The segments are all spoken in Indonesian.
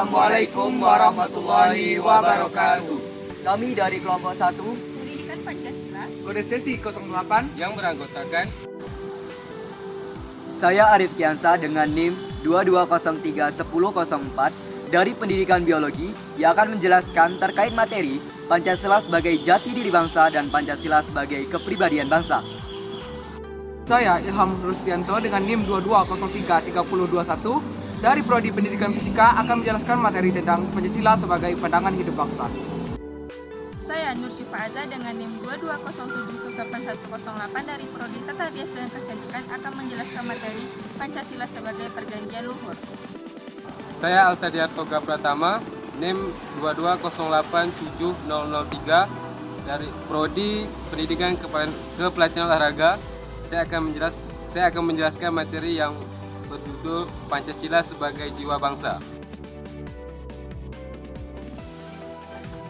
Assalamualaikum warahmatullahi wabarakatuh. Kami dari kelompok 1 Pendidikan Pancasila. Kode sesi 08 yang beranggotakan Saya Arif Kiansa dengan NIM 22031004 dari Pendidikan Biologi yang akan menjelaskan terkait materi Pancasila sebagai jati diri bangsa dan Pancasila sebagai kepribadian bangsa. Saya Ilham Rusdianto dengan NIM 22033021 dari Prodi Pendidikan Fisika akan menjelaskan materi tentang Pancasila sebagai pandangan hidup bangsa. Saya Nur Syifa Azza dengan NIM 22078108 dari Prodi Tata Rias dan Kecantikan akan menjelaskan materi Pancasila sebagai perjanjian luhur. saya Altadiar Toga Pratama, NIM 22087003 dari Prodi Pendidikan Kepelatihan Olahraga. Saya akan menjelaskan materi yang berjudul Pancasila sebagai jiwa bangsa.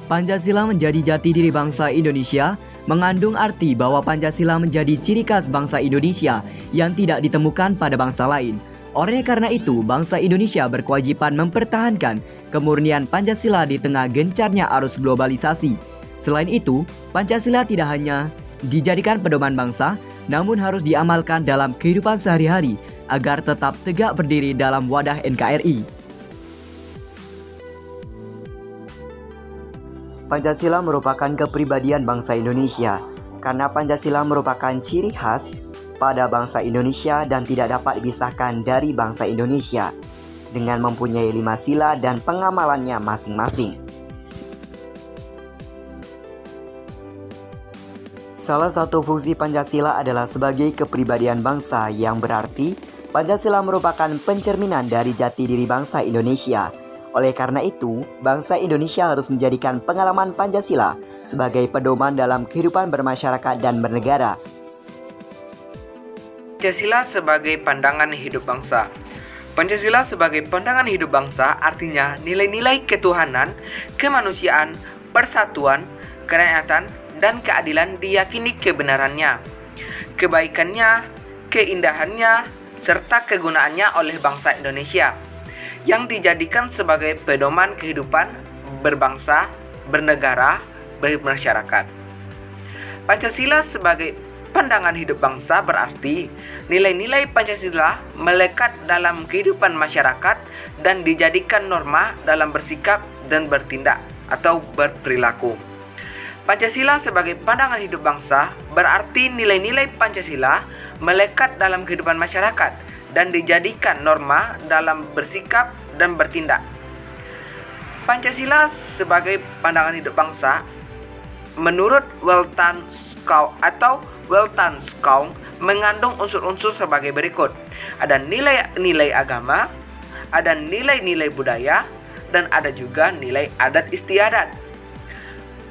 Pancasila menjadi jati diri bangsa Indonesia mengandung arti bahwa Pancasila menjadi ciri khas bangsa Indonesia yang tidak ditemukan pada bangsa lain. Oleh karena itu, bangsa Indonesia berkewajiban mempertahankan kemurnian Pancasila di tengah gencarnya arus globalisasi. Selain itu, Pancasila tidak hanya dijadikan pedoman bangsa, namun harus diamalkan dalam kehidupan sehari-hari agar tetap tegak berdiri dalam wadah NKRI. Pancasila merupakan kepribadian bangsa Indonesia karena Pancasila merupakan ciri khas pada bangsa Indonesia dan tidak dapat dipisahkan dari bangsa Indonesia dengan mempunyai 5 sila dan pengamalannya masing-masing. Salah satu fungsi Pancasila adalah sebagai kepribadian bangsa yang berarti Pancasila merupakan pencerminan dari jati diri bangsa Indonesia. Oleh karena itu, bangsa Indonesia harus menjadikan pengalaman Pancasila sebagai pedoman dalam kehidupan bermasyarakat dan bernegara. Pancasila sebagai pandangan hidup bangsa. Pancasila sebagai pandangan hidup bangsa artinya nilai-nilai ketuhanan, kemanusiaan, persatuan, kerakyatan, dan keadilan diyakini kebenarannya, kebaikannya, keindahannya, serta kegunaannya oleh bangsa Indonesia, yang dijadikan sebagai pedoman kehidupan berbangsa, bernegara, bermasyarakat. Pancasila sebagai pandangan hidup bangsa berarti nilai-nilai Pancasila melekat dalam kehidupan masyarakat dan dijadikan norma dalam bersikap dan bertindak atau berperilaku. Pancasila sebagai pandangan hidup bangsa berarti nilai-nilai Pancasila melekat dalam kehidupan masyarakat dan dijadikan norma dalam bersikap dan bertindak. Pancasila sebagai pandangan hidup bangsa menurut Weltanschauung mengandung unsur-unsur sebagai berikut. Ada nilai-nilai agama, ada nilai-nilai budaya, dan ada juga nilai adat istiadat.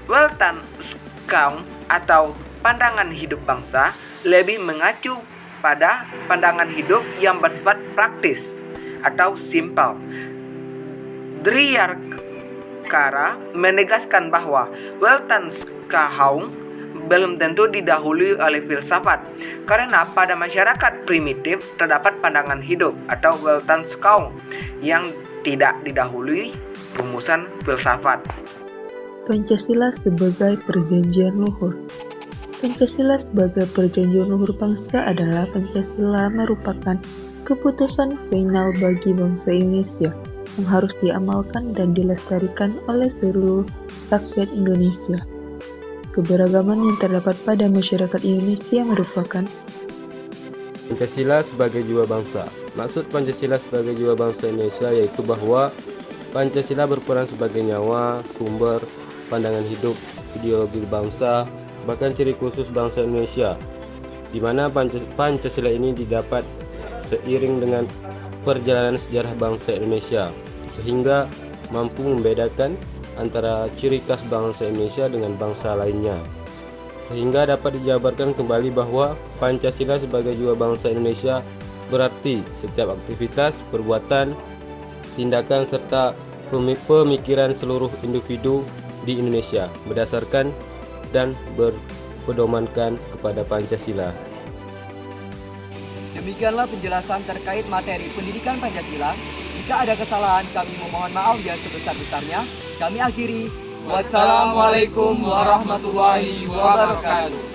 Weltanschauung atau pandangan hidup bangsa lebih mengacu pada pandangan hidup yang bersifat praktis atau simple. Driyarkara menegaskan bahwa Weltanschauung belum tentu didahului oleh filsafat, karena pada masyarakat primitif terdapat pandangan hidup atau Weltanschauung yang tidak didahului rumusan filsafat. Pancasila sebagai perjanjian luhur. Pancasila sebagai perjanjian luhur bangsa adalah Pancasila merupakan keputusan final bagi bangsa Indonesia yang harus diamalkan dan dilestarikan oleh seluruh rakyat Indonesia. Keberagaman yang terdapat pada masyarakat Indonesia merupakan Pancasila sebagai jiwa bangsa. Maksud Pancasila sebagai jiwa bangsa Indonesia yaitu bahwa Pancasila berperan sebagai nyawa, sumber, pandangan hidup, ideologi bangsa, bahkan ciri khusus bangsa Indonesia, di mana Pancasila ini didapat seiring dengan perjalanan sejarah bangsa Indonesia, sehingga mampu membedakan antara ciri khas bangsa Indonesia dengan bangsa lainnya, sehingga dapat dijabarkan kembali bahwa Pancasila sebagai jiwa bangsa Indonesia berarti setiap aktivitas, perbuatan, tindakan, serta pemikiran seluruh individu di Indonesia berdasarkan dan berpedomankan kepada Pancasila. Demikianlah penjelasan terkait materi pendidikan Pancasila. Jika ada kesalahan, kami memohon maaf yang sebesar-besarnya. Kami akhiri. Wassalamualaikum warahmatullahi wabarakatuh.